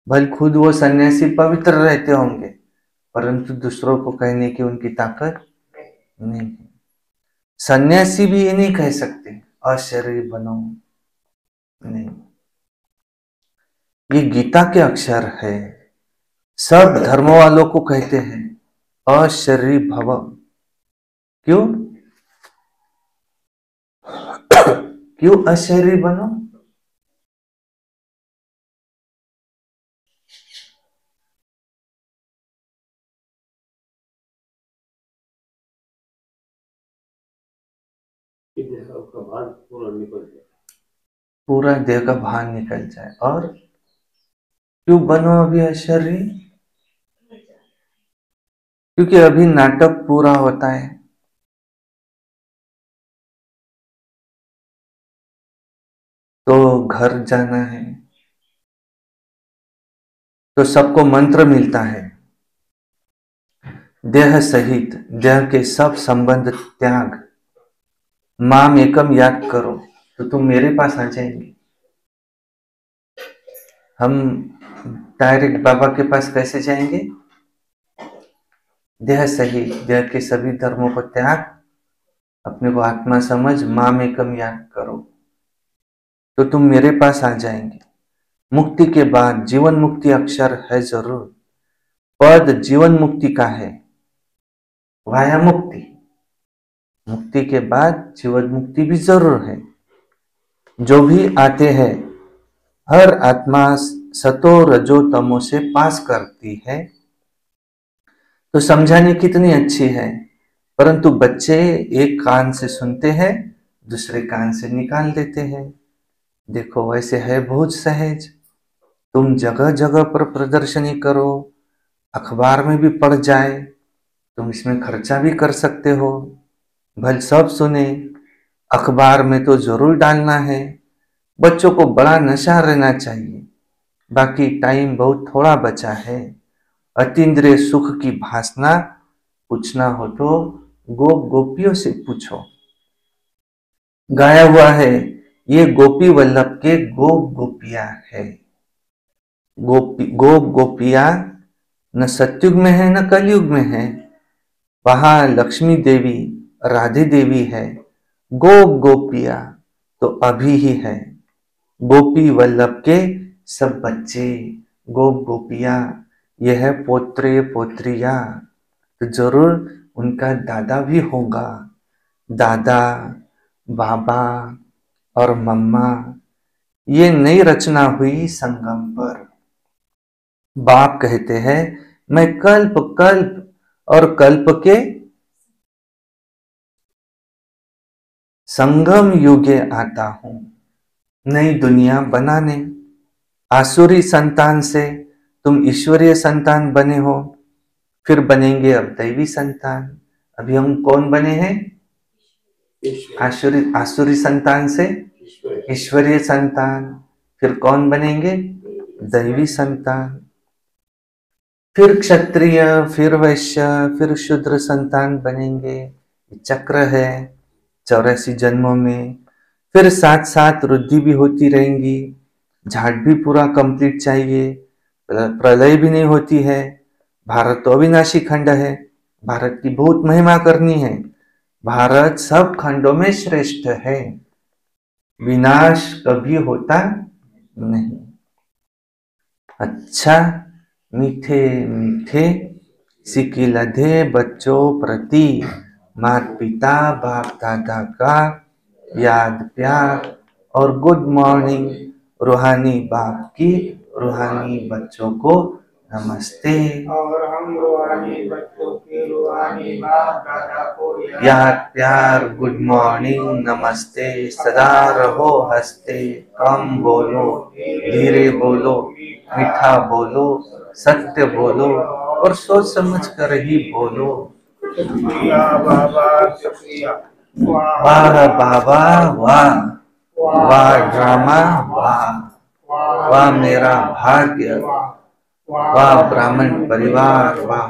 भले खुद वो सन्यासी पवित्र रहते होंगे, परंतु दूसरों को कहने की उनकी ताकत नहीं है। सन्यासी भी ये नहीं कह सकते अशरीरी बनो, नहीं। ये गीता के अक्षर है। सब धर्म वालों को कहते हैं अशरीरी भव। क्यों? क्यों अशरीरी बनो? कि देह का भान पूरा निकल जाए, पूरा देह का भान निकल जाए। और क्यों बनो अभी अशरीरी? क्योंकि अभी नाटक पूरा होता है। तो घर जाना है, तो सबको मंत्र मिलता है, देह सहित देह के सब संबंध त्याग, माम एकम याद करो, तो तुम मेरे पास आ जाएंगे। हम डायरेक्ट बाबा के पास कैसे जाएंगे? देह सहित देह के सभी धर्मों को त्याग, अपने को आत्मा समझ, माम एकम याद करो, तो तुम मेरे पास आ जाएंगे। मुक्ति के बाद जीवन मुक्ति अक्षर है जरूर, पद जीवन मुक्ति का है, वाया मुक्ति। मुक्ति के बाद जीवन मुक्ति भी जरूर है। जो भी आते हैं, हर आत्मा सतो रजो तमो से पास करती है। तो समझाने कितनी अच्छी है, परंतु बच्चे एक कान से सुनते हैं, दूसरे कान से निकाल देते हैं। देखो वैसे है बहुत सहज। तुम जगह जगह पर प्रदर्शनी करो, अखबार में भी पढ़ जाए, तुम इसमें खर्चा भी कर सकते हो, भले सब सुने। अखबार में तो जरूर डालना है। बच्चों को बड़ा नशा रहना चाहिए। बाकी टाइम बहुत थोड़ा बचा है। अतीन्द्रिय सुख की भासना पूछना हो तो गोपियों से पूछो। गाया हुआ है, ये गोपी वल्लभ के गोपिया है। गोपिया न सतयुग में है न कलयुग में है। वहां लक्ष्मी देवी राधे देवी है। गोपिया तो अभी ही है। गोपी वल्लभ के सब बच्चे गोपिया, यह है पोत्रे पोत्रिया, तो जरूर उनका दादा भी होगा। दादा, बाबा और मम्मा, ये नई रचना हुई संगम पर। बाप कहते हैं मैं कल्प कल्प और कल्प के संगम युगे आता हूं, नई दुनिया बनाने। आसुरी संतान से तुम ईश्वरीय संतान बने हो, फिर बनेंगे अब दैवी संतान। अभी हम कौन बने हैं? आसुरी संतान से ईश्वरीय संतान, फिर कौन बनेंगे? दैवी संतान, फिर क्षत्रिय, फिर वैश्य, फिर शूद्र संतान बनेंगे। चक्र है 84 जन्मों में। फिर साथ साथ वृद्धि भी होती रहेंगी। झाड़ भी पूरा कंप्लीट चाहिए, प्रलय भी नहीं होती है। भारत तो अविनाशी खंड है, भारत की बहुत महिमा करनी है। भारत सब खंडों में श्रेष्ठ है, विनाश कभी होता नहीं। अच्छा, मीठे मीठे सिकी लधे बच्चों प्रति माता पिता बाप दादा का याद प्यार और गुड मॉर्निंग। रूहानी बाप की रूहानी बच्चों को नमस्ते। और हम रूहानी बच्चों के रूहानी बाप दादा को याद प्यार गुड मॉर्निंग नमस्ते। सदा रहो हंसते, कम बोलो धीरे बोलो, मीठा बोलो, सत्य बोलो और सोच समझ कर ही बोलो। शुक्रिया बाबा शुक्रिया। वाह बाबा वाह, वाह ड्रामा वाह, वाह मेरा भाग्य, वाह ब्राह्मण परिवार वाह।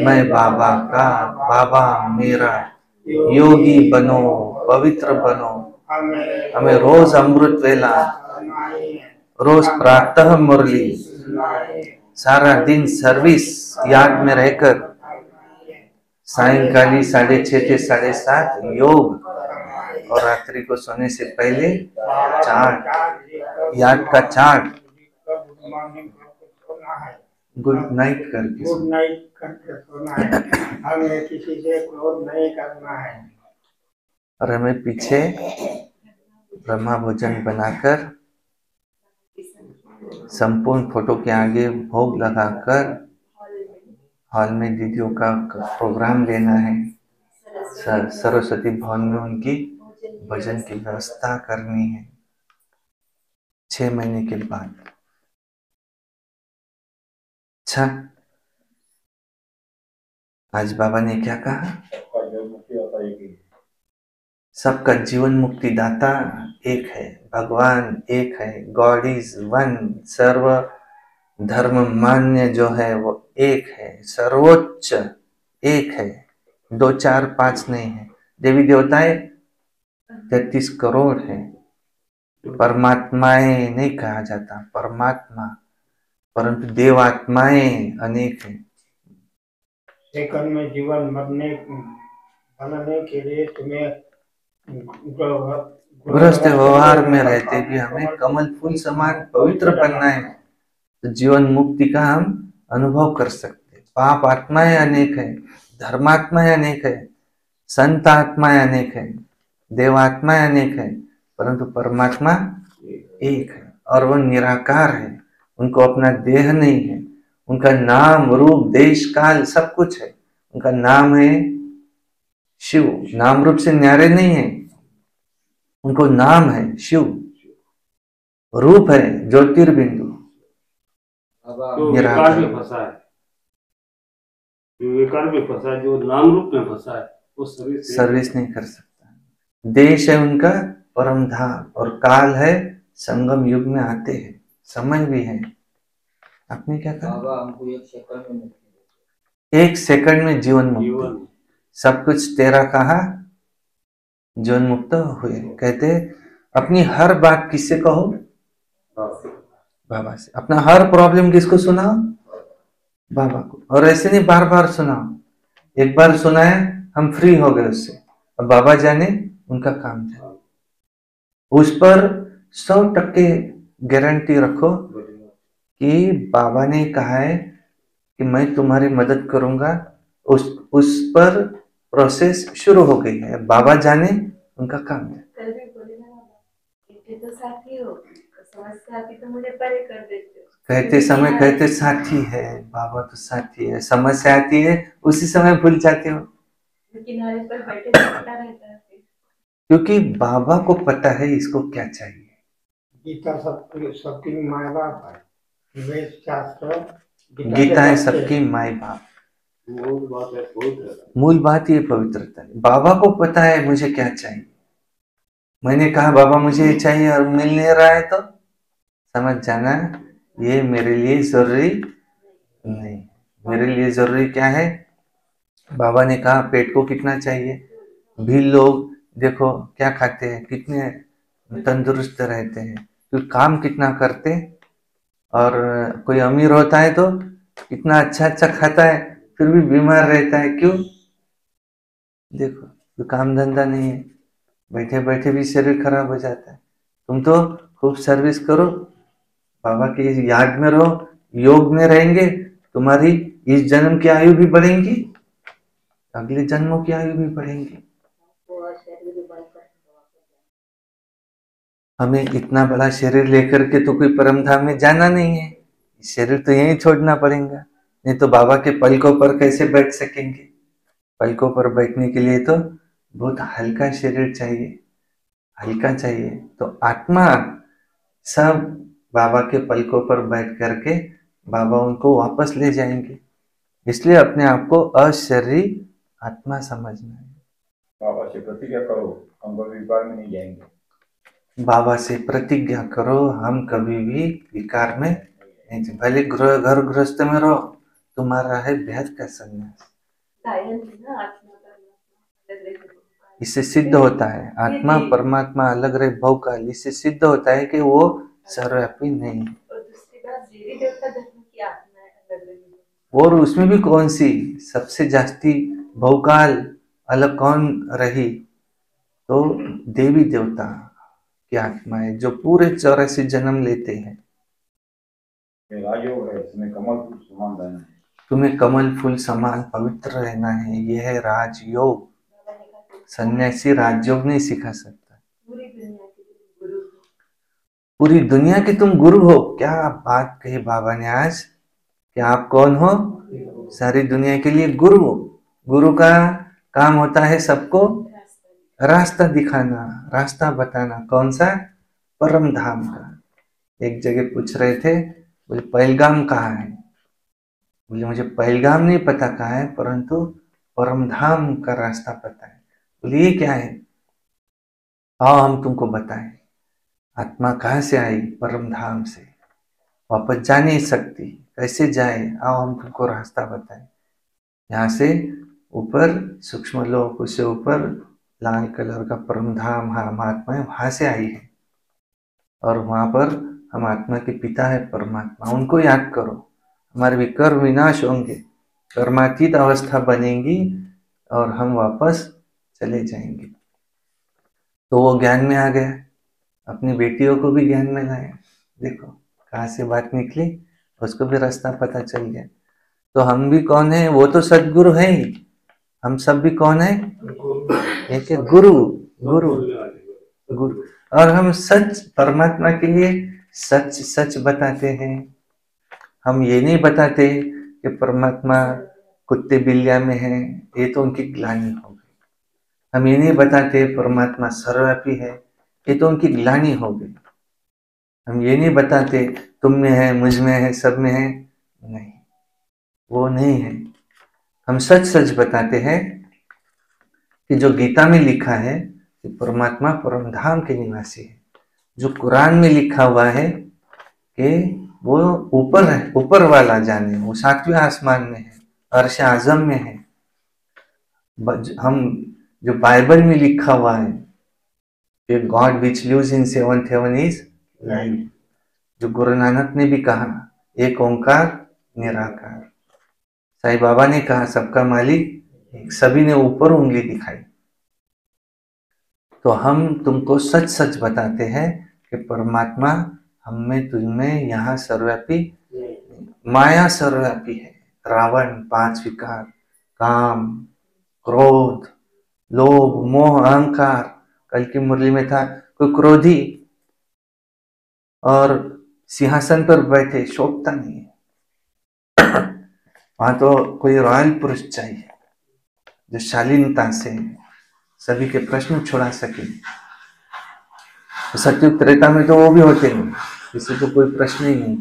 मैं बाबा का, बाबा मेरा। योगी बनो, पवित्र बनो। हमें रोज अमृत वेला, रोज प्रातः मुरली, सारा दिन सर्विस याद में रहकर, सायंकाली 6:30 से 7:30 योग और रात्रि को सोने से पहले चार्ट, याद का चार्ट, गुड नाइट करके गुड नाइट करके सोना है। हमें किसी से क्रोध नहीं करना है। और हमें पीछे ब्रह्मा भोजन बनाकर संपूर्ण फोटो के आगे भोग लगाकर हॉल में दीदियों का प्रोग्राम लेना है। सरस्वती भवन में उनकी भजन की व्यवस्था करनी है 6 महीने के बाद। अच्छा, आज बाबा ने क्या कहा? सबका जीवन मुक्ति दाता एक है, भगवान एक है, गॉड इज वन। सर्व धर्म मान्य जो है वो एक है, सर्वोच्च एक है, 2 4 5 नहीं है। देवी देवताएं 33 करोड़ है। परमात्माएं नहीं कहा जाता, परमात्मा, परंतु देवात्माएं अनेक है। सेकंड में जीवन बनने के लिए तुम्हें गृहस्थ व्यवहार में रहते भी हमें कमल फूल समान पवित्र बनना है, तो जीवन मुक्ति का हम अनुभव कर सकते। पाप आत्माएं अनेक है, धर्मात्माएं अनेक है, संत आत्माएं अनेक है, देवात्माएं अनेक है, परंतु परमात्मा एक है और वह निराकार है। उनको अपना देह नहीं है, उनका नाम रूप देश काल सब कुछ है। उनका नाम है शिव, नाम रूप से न्यारे नहीं है, उनको नाम है शिव, रूप है ज्योतिर्बिंदु। जो विकार में फंसा है, जो विकार में फंसा है, जो नाम रूप में फंसा है, वो सर्विस नहीं कर सकता। देश है उनका परम धाम और काल है संगम युग में आते हैं, समय भी है। आपने क्या कहा? हमको 1 सेकंड में 1 सेकंड में जीवन मुक्ति, सब कुछ तेरा कहा, जीवन मुक्त हुए। कहते अपनी हर बात किससे कहो? बाबा से। अपना हर प्रॉब्लम किसको सुनाओ? बाबा को। और ऐसे नहीं बार बार सुनाओ, एक बार सुनाया हम फ्री हो गए उससे, अब बाबा जाने उनका काम जाने। उस पर 100% गारंटी रखो कि बाबा ने कहा है कि मैं तुम्हारी मदद करूंगा। उस पर प्रोसेस शुरू हो गई है, बाबा जाने उनका काम है। कल भी बोले ना बाबा, इनके तो साथी हो, समस्या आती तो मुझे परे कर देते हो। कहते समय कहते साथी है, बाबा तो साथी है, समस्या आती है उसी समय भूल जाते हो, किनारे पर बैठे रहता है। क्योंकि बाबा को पता है इसको क्या चाहिए। गीता सबकी माँ बाप है, वेद शास्त्र गीता है सबकी माई बाप। मूल बात ये पवित्रता है। बाबा को पता है मुझे क्या चाहिए। मैंने कहा बाबा मुझे ये चाहिए और मिल नहीं रहा है, तो समझ जाना ये मेरे लिए जरूरी नहीं। मेरे लिए जरूरी क्या है? बाबा ने कहा पेट को कितना चाहिए। भी लोग देखो क्या खाते हैं, कितने तंदुरुस्त रहते हैं, तो काम कितना करते। और कोई अमीर होता है तो कितना अच्छा अच्छा खाता है, फिर भी बीमार रहता है। क्यों? देखो तो काम धंधा नहीं है, बैठे बैठे भी शरीर खराब हो जाता है। तुम तो खूब सर्विस करो, बाबा की याद में रहो, योग में रहेंगे, तुम्हारी इस जन्म की आयु भी बढ़ेंगी, अगले जन्मों की आयु भी बढ़ेंगी। हमें इतना बड़ा शरीर लेकर के तो कोई परम धाम में जाना नहीं है, शरीर तो यहीं छोड़ना पड़ेगा, नहीं तो बाबा के पलकों पर कैसे बैठ सकेंगे। पलकों पर बैठने के लिए तो बहुत हल्का शरीर चाहिए, हल्का चाहिए। तो आत्मा सब बाबा के पलकों पर बैठ करके बाबा उनको वापस ले जाएंगे। इसलिए अपने आप को अशरीरी आत्मा समझना है। बाबा से प्रतिज्ञा करो हम कभी विकार में नहीं जाएंगे। बाबा से प्रतिज्ञा करो हम कभी भी विकार में नहीं जाएंगे। भले घर गृहस्थ में रहो, तुम्हारा है बेहद का संन्यास। इससे सिद्ध होता है आत्मा परमात्मा अलग रहे बहुकाल, इससे सिद्ध होता है कि वो सर्वव्यापी नहीं है। और दूसरी बात देवी देवता धर्म की आत्मा अलग रही, और उसमें भी कौन सी सबसे जास्ती बहुकाल अलग कौन रही, तो देवी देवता की आत्मा है जो पूरे 84 जन्म लेते हैं। राजयोग है, इसमें कमल फूल समान रहना है। तुम्हें कमल फूल समान पवित्र रहना है, यह है राजयोग। सन्यासी राजयोग नहीं सिखा सकता। पूरी दुनिया के तुम गुरु हो। क्या बात कही बाबा ने आज कि आप कौन हो? सारी दुनिया के लिए गुरु हो। गुरु का काम होता है सबको रास्ता दिखाना, रास्ता बताना। कौन सा? परम धाम का। एक जगह पूछ रहे थे, बोले पहलगाम कहाँ है? बोले मुझे पहलगाम नहीं पता कहाँ है, परंतु परम धाम का रास्ता पता है। बोले ये क्या है? आओ हम तुमको बताएं। आत्मा कहाँ से आई? परम धाम से। वापस जा नहीं सकती, कैसे जाए? आओ हम तुमको रास्ता बताएं। यहाँ से ऊपर सूक्ष्म लोक से ऊपर लाल कलर का परम धाम हम आत्मा है, वहां से आई है। और वहां पर हम आत्मा के पिता है परमात्मा, उनको याद करो। हमारे भी कर्म विनाश होंगे, कर्मातीत अवस्था बनेगी और हम वापस चले जाएंगे। तो वो ज्ञान में आ गया, अपनी बेटियों को भी ज्ञान में लाया। देखो कहाँ से बात निकली, उसको भी रास्ता पता चल गया। तो हम भी कौन है? वो तो सदगुरु है ही। हम सब भी कौन है? एक है गुरु। गुरु गुरु। और हम सच परमात्मा के लिए सच सच बताते हैं। हम ये नहीं बताते कि परमात्मा कुत्ते बिल्लिया में है, ये तो उनकी ग्लानि हो गई। हम ये नहीं बताते परमात्मा सर्वव्यापी है, ये तो उनकी ग्लानि हो गई। हम ये नहीं बताते तुम में है, मुझ में है, सब में है, नहीं, वो नहीं है। हम सच सच बताते हैं कि जो गीता में लिखा है कि परमात्मा परम धाम के निवासी है। जो कुरान में लिखा हुआ है कि वो ऊपर है, ऊपर वाला जाने, वो 7वें आसमान में है, अर्श आजम में है। हम जो बाइबल में लिखा हुआ है कि God which lives in seventh heaven is life, जो गुरु नानक ने भी कहा एक ओंकार निराकार। साईं बाबा ने कहा सबका मालिक, सभी ने ऊपर उंगली दिखाई। तो हम तुमको सच सच बताते हैं कि परमात्मा हम में, तुझ में, यहाँ सर्वव्यापी, माया सर्वव्यापी है। रावण 5 विकार, काम, क्रोध, लोभ, मोह, अहंकार। कल की मुरली में था कोई क्रोधी और सिंहासन पर बैठे, शोभता नहीं है। वहां तो कोई रॉयल पुरुष चाहिए जो शालीनता से सभी के प्रश्न छुड़ा सके। तो सत्युग त्रेता में तो वो भी होते नहीं, किसी को कोई प्रश्न ही नहीं,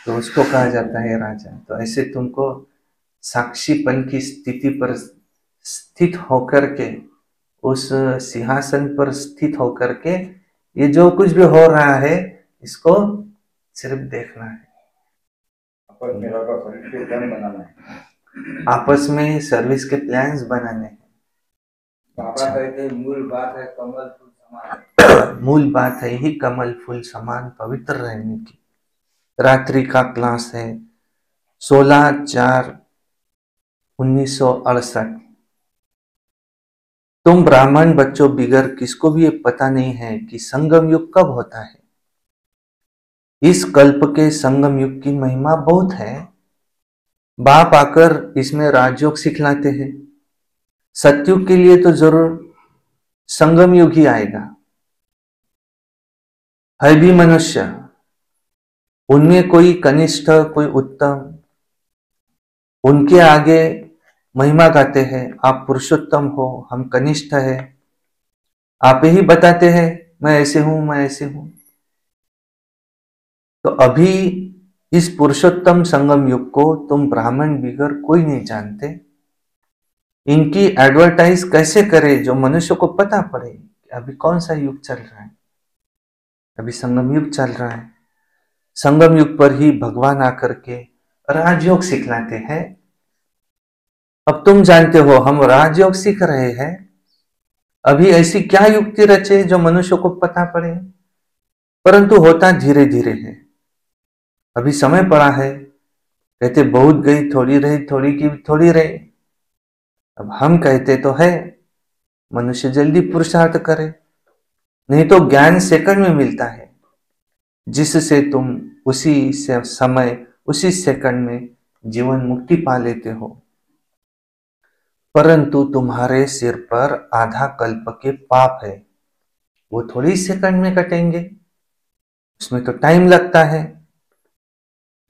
तो उसको कहा जाता है राजा। तो ऐसे तुमको साक्षीपन की स्थिति पर स्थित होकर के, उस सिंहासन पर स्थित होकर के ये जो कुछ भी हो रहा है इसको सिर्फ देखना है। आपस में सर्विस के प्लान्स बनाने हैं। बाबा कहते मूल बात है कमल फूल समान। मूल बात है ही कमल फूल समान पवित्र रहने की। रात्रि का क्लास है 16/4/1968। तुम ब्राह्मण बच्चों बिगर किसको भी ये पता नहीं है कि संगम युग कब होता है। इस कल्प के संगम युग की महिमा बहुत है। बाप आकर इसमें राजयोग सिखलाते हैं। सतयुग के लिए तो जरूर संगम युग ही आएगा। है भी मनुष्य, उनमें कोई कनिष्ठ कोई उत्तम, उनके आगे महिमा गाते हैं, आप पुरुषोत्तम हो, हम कनिष्ठ है। आप ही बताते हैं मैं ऐसे हूं, मैं ऐसे हूं। तो अभी इस पुरुषोत्तम संगम युग को तुम ब्राह्मण बिगर कोई नहीं जानते। इनकी एडवर्टाइज कैसे करे जो मनुष्य को पता पड़े कि अभी कौन सा युग चल रहा है। अभी संगम युग चल रहा है। संगम युग पर ही भगवान आकर के राजयोग सिखलाते हैं। अब तुम जानते हो हम राजयोग सीख रहे हैं। अभी ऐसी क्या युक्ति रचे जो मनुष्य को पता पड़े, परंतु होता धीरे धीरे है। अभी समय पड़ा है, कहते बहुत गई थोड़ी रही, थोड़ी की थोड़ी रही। अब हम कहते तो है मनुष्य जल्दी पुरुषार्थ करे, नहीं तो ज्ञान सेकंड में मिलता है, जिससे तुम उसी से समय उसी सेकंड में जीवन मुक्ति पा लेते हो। परंतु तुम्हारे सिर पर आधा कल्प के पाप है, वो थोड़ी सेकंड में कटेंगे, उसमें तो टाइम लगता है।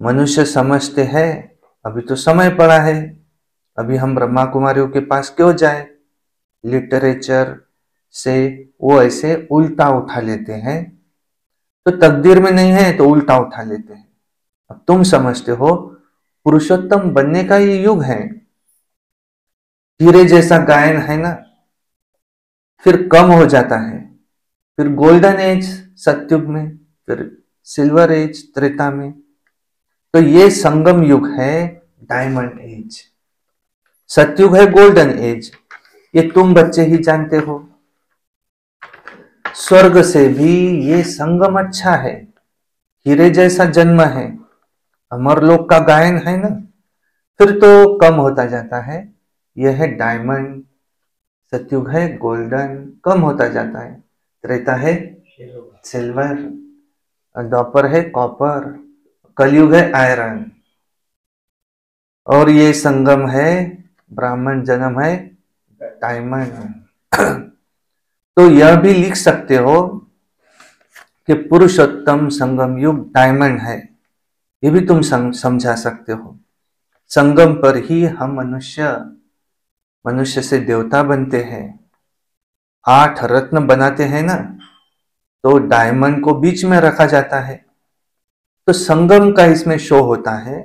मनुष्य समझते हैं अभी तो समय पड़ा है, अभी हम ब्रह्मा कुमारियों के पास क्यों जाए। लिटरेचर से वो ऐसे उल्टा उठा लेते हैं, तो तकदीर में नहीं है तो उल्टा उठा लेते हैं। अब तुम समझते हो पुरुषोत्तम बनने का ये युग है। हीरे जैसा गायन है ना, फिर कम हो जाता है, फिर गोल्डन एज सतयुग में, फिर सिल्वर एज त्रेता में। तो ये संगम युग है, डायमंड एज। सतयुग है गोल्डन एज, ये तुम बच्चे ही जानते हो। स्वर्ग से भी ये संगम अच्छा है, हीरे जैसा जन्म है। अमरलोक का गायन है ना, फिर तो कम होता जाता है। यह है डायमंड। सतयुग है गोल्डन, कम होता जाता है। त्रेता है सिल्वर, द्वापर है कॉपर, कलयुग है आयरन, और ये संगम है ब्राह्मण जन्म है डायमंड। तो यह भी लिख सकते हो कि पुरुषोत्तम संगम युग डायमंड है, ये भी तुम समझा सकते हो। संगम पर ही हम मनुष्य से देवता बनते हैं। 8 रत्न बनाते हैं ना, तो डायमंड को बीच में रखा जाता है। तो संगम का इसमें शो होता है।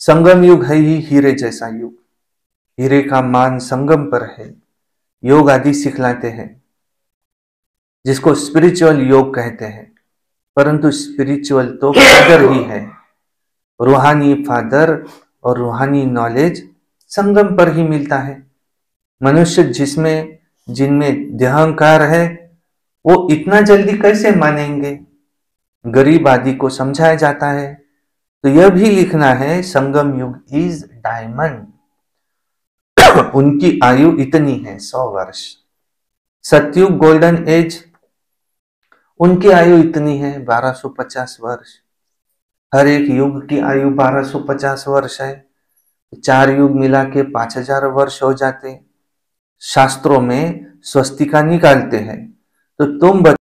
संगम युग है ही हीरे जैसा युग, हीरे का मान संगम पर है। योग आदि सिखलाते हैं, जिसको स्पिरिचुअल योग कहते हैं, परंतु स्पिरिचुअल तो फादर ही है। रूहानी फादर और रूहानी नॉलेज संगम पर ही मिलता है। मनुष्य जिनमें देहंकार है, वो इतना जल्दी कैसे मानेंगे। गरीब आदि को समझाया जाता है। तो यह भी लिखना है संगम युग इज डायमंड। उनकी आयु इतनी है 100 वर्ष। सतयुग गोल्डन एज, उनकी आयु इतनी है 1250 वर्ष। हर एक युग की आयु 1250 वर्ष है। 4 युग मिला के 5000 वर्ष हो जाते। शास्त्रों में स्वस्तिका निकालते हैं। तो तुम